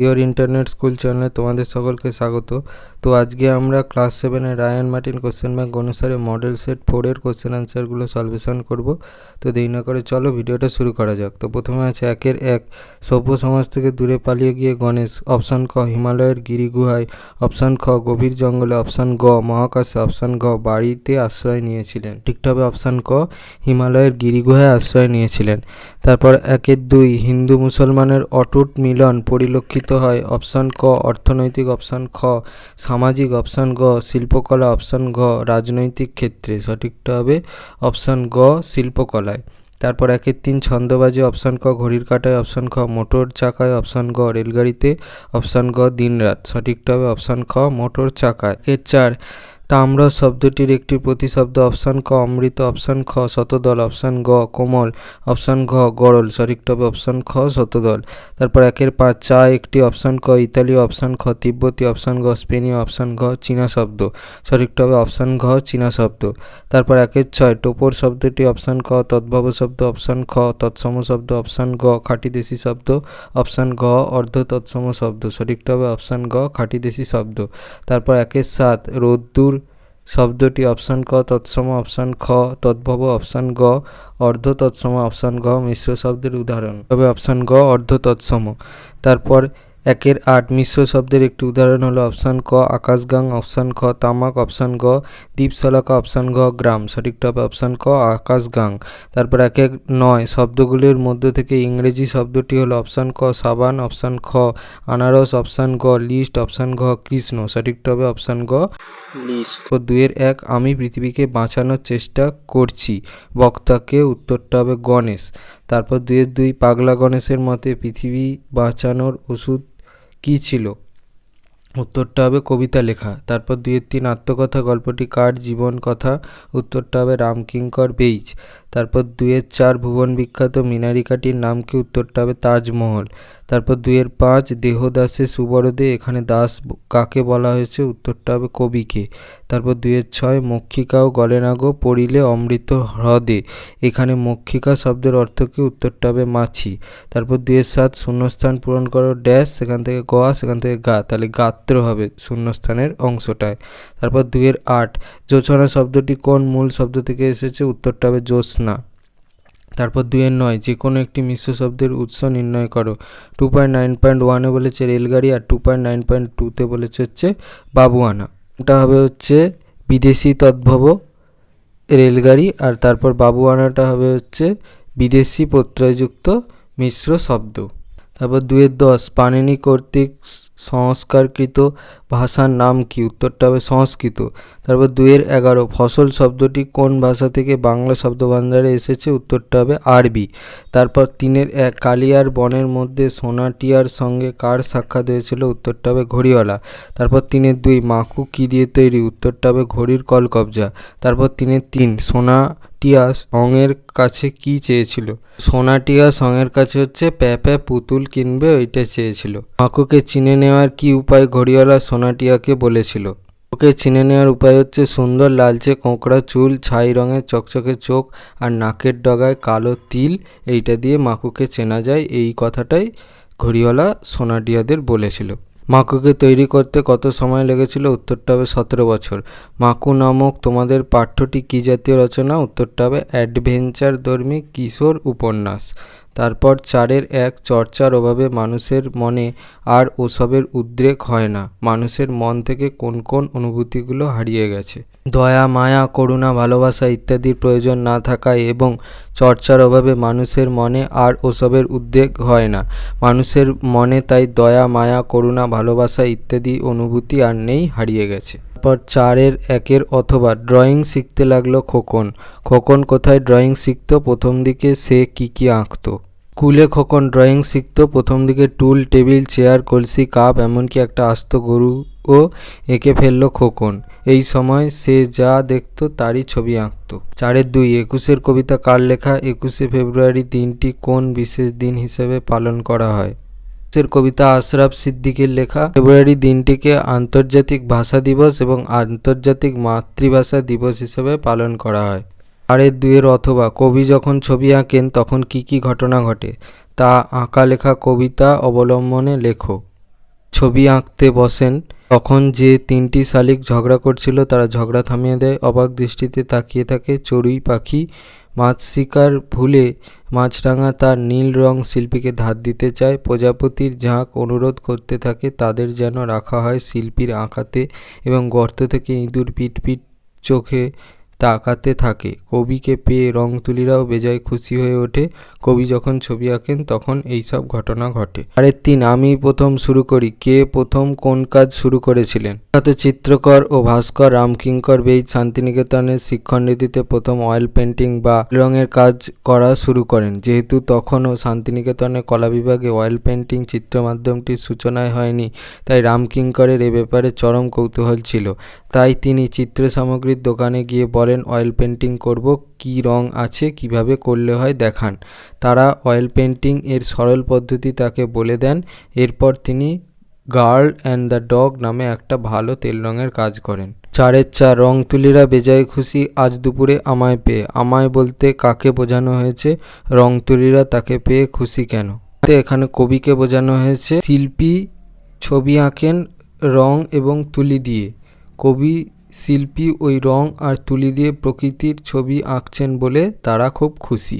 Your internet school চ্যানেলে তোমাদের সকলকে স্বাগত। তো আজকে আমরা ক্লাস 7-এর রায়ান মার্টিন কোশ্চেন ব্যাংক অনুসারে মডেল সেট 4-এর কোশ্চেন অ্যান্সারগুলো সলভেশন করব। তো দেরি না করে চলো ভিডিওটা শুরু করা যাক। তো প্রথমে আছে 1 সভ্য সমাজ থেকে দূরে পালিয়ে গিয়ে গণেশ। অপশান ক হিমালয়ের গিরিগুহায়, অপশান খ গভীর জঙ্গলে, অপশান গ মহাকাশে, অপশান ঘ বাড়িতে আশ্রয় নিয়েছিলেন। ঠিকটা হবে অপশান ক হিমালয়ের গিরিগুহায় আশ্রয় নিয়েছিলেন। তারপর 1-2 হিন্দু মুসলমানের অটুট মিলন পরিলক্ষিত হয়। অপশান ক অর্থনৈতিক, অপশান খ সামাজিক, অপশান গ শিল্পকলা, অপশান ঘ রাজনৈতিক ক্ষেত্রে। সঠিকটা হবে অপশান গ শিল্পকলায়। তারপর 1-3 ছন্দবাজি। অপশান ক ঘড়ির কাঁটায়, অপশান খ মোটর চাকায়, অপশান গ রেলগাড়িতে, অপশান গ দিনরাত। সঠিকটা হবে অপশান খ মোটর চাকায়। 4 তাম্র শব্দটির একটি প্রতিশব্দ। অপশান ক অমৃত, অপশান খ শতদল, অপশান গ কোমল, অপশান ঘ গরল। সঠিকটা হবে অপশান খ শতদল। তারপর 1-5 চা একটি। অপশান ক ইতালীয়, অপশান খ তিব্বতী, অপশান গ স্পেনীয়, অপশান ঘ চীনা শব্দ। সঠিকটা হবে অপশান ঘ চীনা শব্দ। তারপর 1-6 টোপর শব্দটি। অপশান ক তদ্ভব শব্দ, অপশান খ তৎসম শব্দ, অপশান গ খাঁটি দেশি শব্দ, অপশান ঘ অর্ধ তৎসম শব্দ। সঠিকটা হবে অপশান গ খাঁটি দেশি শব্দ। তারপর 1-7 রোদ্দুর শব্দটি। অপশান ক তৎসম, অপশান খ তদ্ভব, অপশান গ অর্ধ তৎসম, অপশান ঘ মিশ্র শব্দের উদাহরণ। তবে অপশান গ অর্ধ তৎসম। তারপর 1-8 মিশ্র শব্দের একটি উদাহরণ হলো অপশান ক আকাশগাং, অপশান খ তামাক, অপশান গ দ্বীপশলাকা, অপশান ঘ গ্রাম। সঠিকটা হবে অপশান ক আকাশগাং। তারপর 1-9 শব্দগুলির মধ্য থেকে ইংরেজি শব্দটি হলো অপশান ক সাবান, অপশান খ আনারস, অপশান গ লিস্ট, অপশান ঘ কৃষ্ণ। সঠিকটা হবে অপশান গ লিস্ট। 2-1 আমি পৃথিবীকে বাঁচানোর চেষ্টা করছি বক্তাকে। উত্তরটা হবে গণেশ। তারপর 2-2 পাগলা গণেশের মতে পৃথিবী বাঁচানোর ওষুধ কী ছিল? উত্তরটা হবে কবিতা লেখা। তারপর 2-3 আত্মকথা গল্পটি কার জীবন কথা? উত্তরটা হবে রামকিঙ্কর বেইজ। তারপর 2-4 ভুবন বিখ্যাত মিনারিকাটির নাম কি? উত্তরটা হবে তাজমহল। তারপর 2-5 দেহদাসে সুবরদে, এখানে দাস কাকে বলা হয়েছে? উত্তরটা হবে কবিকে। তারপর 2-6 মক্ষিকাও গলে না গো পড়িলে অমৃত হ্রদে, এখানে মক্ষিকা শব্দের অর্থ কি? উত্তরটা হবে মাছি। তারপর 2-7 শূন্যস্থান পূরণ করো ড্যাশ, সেখান থেকে গ, সেখান থেকে গা, তাহলে গাত্র হবে শূন্যস্থানের অংশটায়। তারপর 2-8 জোছনা শব্দটি কোন মূল শব্দ থেকে এসেছে? উত্তরটা হবে জ্যোৎস্না। তারপর 2-9 যে কোনো একটি মিশ্র শব্দের উৎস নির্ণয় করো। 2.9.1-এ বলেছে রেলগাড়ি, আর 2.9.2-তে বলেছে হচ্ছে বাবুয়ানা। এটা হবে হচ্ছে বিদেশি তদ্ভব রেলগাড়ি, আর তারপর বাবুয়ানাটা হবে হচ্ছে বিদেশি প্রত্যয়যুক্ত মিশ্র শব্দ। তারপর 2-10 পাণিনি কর্তৃক সংস্কারকৃত ভাষার নাম কি? উত্তরটা হবে সংস্কৃত। তারপর 2-11 ফসল শব্দটি কোন ভাষা থেকে বাংলা শব্দভাণ্ডারে এসেছে? উত্তরটা হবে আরবি। তারপর 3-1 কালিয়ার বনের মধ্যে সোনাটিয়ার সঙ্গে কার সাক্ষাৎ হয়েছিল? উত্তরটা হবে ঘড়িওয়ালা। তারপর 3-2 মাকু কী দিয়ে তৈরি? উত্তরটা হবে ঘড়ির কলকবজা। তারপর 3-3 সোনাটিয়া সঙের কাছে কি চেয়েছিল? সোনাটিয়া সঙের কাছে হচ্ছে প্যাপা পুতুল কিনবে, ওইটা চেয়েছিল। মাকুকে চিনে নেওয়ার কি উপায় ঘড়িওয়ালা সোনাটিয়াকে বলেছিল? ওকে চিনে নেওয়ার উপায় হচ্ছে সুন্দর লালচে কোঁকড়া চুল, ছাই রঙের চকচকে চোখ, আর নাকের ডগায় কালো তিল, এইটা দিয়ে মাকুকে চেনা যায়, এই কথাটাই ঘড়িওয়ালা সোনাটিয়াদের বলেছিল। মাকুকে তৈরি করতে কত সময় লেগেছিল? উত্তরটা হবে 17 বছর। মাকু নামক তোমাদের পাঠ্যটি কী জাতীয় রচনা? উত্তরটা হবে অ্যাডভেঞ্চারধর্মী কিশোর উপন্যাস। তারপর 4-1 চর্চার অভাবে মানুষের মনে আর ওসবের উদ্রেক হয় না, মানুষের মন থেকে কোন কোন অনুভূতিগুলো হারিয়ে গেছে? দয়া, মায়া, করুণা, ভালোবাসা ইত্যাদির প্রয়োজন না থাকায় এবং চর্চার অভাবে মানুষের মনে আর ওসবের উদ্রেক হয় না, মানুষের মনে তাই দয়া, মায়া, করুণা, ভালোবাসা ইত্যাদি অনুভূতি আর নেই, হারিয়ে গেছে। তারপর 4-1 অথবা ড্রয়িং শিখতে লাগলো খোকন। খোকন কোথায় ড্রয়িং শিখতো? প্রথম দিকে সে কি আঁকতো? স্কুলে খোকন ড্রয়িং শিখতো প্রথম দিকে টুল, টেবিল, চেয়ার, কলসি, কাপ, এমনকি একটা আস্ত গরুও এঁকে ফেললো খোকন। এই সময় সে যা দেখতো তারই ছবি আঁকতো। 4-2 একুশের কবিতা কার লেখা? 21শে ফেব্রুয়ারি দিনটি কোন বিশেষ দিন হিসেবে পালন করা হয়? একুশের কবিতা আশরাফ সিদ্দিকীর লেখা। ফেব্রুয়ারি দিনটিকে আন্তর্জাতিক ভাষা দিবস এবং আন্তর্জাতিক মাতৃভাষা দিবস হিসেবে পালন করা হয়। 4-2 অথবা কবি যখন ছবি আঁকেন তখন কি কি ঘটনা ঘটে তা আঁকা লেখা কবিতা অবলম্বনে লেখো। ছবি আঁকতে বসেন তখন যে তিনটি শালিক ঝগড়া করছিল তারা ঝগড়া থামিয়ে দেয়। অবাক দৃষ্টিতে তাকিয়ে থাকে চড়ুই পাখি। মাছ শিকার ভুলে মাছরাঙা তার নীল রং শিল্পীকে ধার দিতে চায়। প্রজাপতির ঝাঁক অনুরোধ করতে থাকে তাদের যেন রাখা হয় শিল্পীর আঁকাতে, এবং গর্ত থেকে ইঁদুর পিট চোখে তাকাতে থাকে। কবিকে পেয়ে রংতুলিরাও বেজায় খুশি হয়ে ওঠে। কবি যখন ছবি আঁকেন তখন এইসব ঘটনা ঘটে। পরের 3 আমি প্রথম শুরু করি। কে প্রথম কোন কাজ শুরু করেছিলেন? চিত্রকর ও ভাস্কর রামকিঙ্কর বেইজ শান্তিনিকেতনের শিক্ষণনীতিতে প্রথম অয়েল পেন্টিং বা রঙের কাজ করা শুরু করেন। যেহেতু তখনও শান্তিনিকেতনের কলা বিভাগে অয়েল পেন্টিং চিত্র মাধ্যমটির সূচনায় হয়নি, তাই রামকিঙ্করের এ ব্যাপারে চরম কৌতূহল ছিল। তাই তিনি চিত্র সামগ্রীর দোকানে গিয়ে বলেন, অয়েল পেন্টিং করব, কী রং আছে, কিভাবে করলে হয় দেখান। তারা অয়েল পেন্টিং এর সরল পদ্ধতি তাকে বলে দেন। এরপর তিনি গার্ল অ্যান্ড দ্য ডগ নামে একটা ভালো তেল রঙের কাজ করেন। 4-এর 4 রংতুলিরা বেজায় খুশি আজ দুপুরে আমায় পেয়ে। আমায় বলতে কাকে বোঝানো হয়েছে? রংতুলিরা তাকে পেয়ে খুশি কেন? এখানে কবিকে বোঝানো হয়েছে। শিল্পী ছবি আঁকেন রং এবং তুলি দিয়ে। কবি শিল্পী ওই রং আর তুলি দিয়ে প্রকৃতির ছবি আঁকছেন বলে তারা খুব খুশি।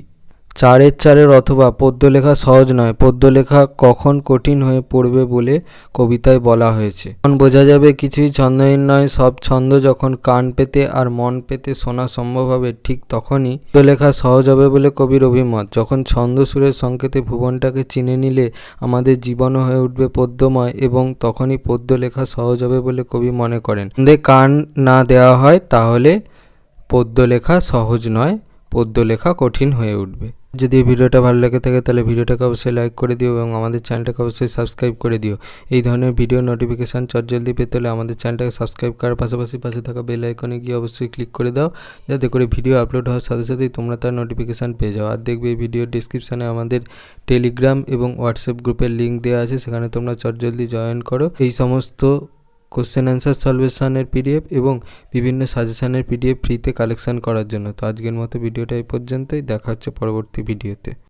4-এর 4 অথবা পদ্য লেখা সহজ নয়। পদ্য লেখা কখন কঠিন হয়ে পড়বে বলে কবিতায় বলা হয়েছে। তখন বোঝা যাবে কিছুই ছন্দহীন নয়। সব ছন্দ যখন কান পেতে আর মন পেতে শোনা সম্ভব হবে, ঠিক তখনই পদ্য লেখা সহজ হবে বলে কবির অভিমত। যখন ছন্দ সুরের সংকেতে ভুবনটাকে চিনে নিলে আমাদের জীবনও হয়ে উঠবে পদ্যময়, এবং তখনই পদ্য লেখা সহজ হবে বলে কবি মনে করেন। কান না দেওয়া হয় তাহলে পদ্য লেখা সহজ নয়, পদ্য লেখা কঠিন হয়ে উঠবে। যদি এই ভিডিওটা ভালো লেগে থাকে তাহলে ভিডিওটাকে অবশ্যই লাইক করে দিও এবং আমাদের চ্যানেলটাকে অবশ্যই সাবস্ক্রাইব করে দিও। এই ধরনের ভিডিও নোটিফিকেশান চটজলদি পেতে হলে আমাদের চ্যানেলটাকে সাবস্ক্রাইব করার পাশাপাশি পাশে থাকা বেল আইকনে গিয়ে অবশ্যই ক্লিক করে দাও, যাতে করে ভিডিও আপলোড হওয়ার সাথে সাথেই তোমরা তার নোটিফিকেশান পেয়ে যাও। আর দেখবে এই ভিডিওর ডিসক্রিপশানে আমাদের টেলিগ্রাম এবং হোয়াটসঅ্যাপ গ্রুপের লিঙ্ক দেওয়া আছে, সেখানে তোমরা চটজলদি জয়েন করো। এই সমস্ত কোশ্চেন অ্যান্সার সলভেশনের পিডিএফ এবং বিভিন্ন সাজেশনের পিডিএফ ফ্রিতে কালেকশন করার জন্য। তো আজকের মতো ভিডিওটা এই পর্যন্তই। দেখা হচ্ছে পরবর্তী ভিডিওতে।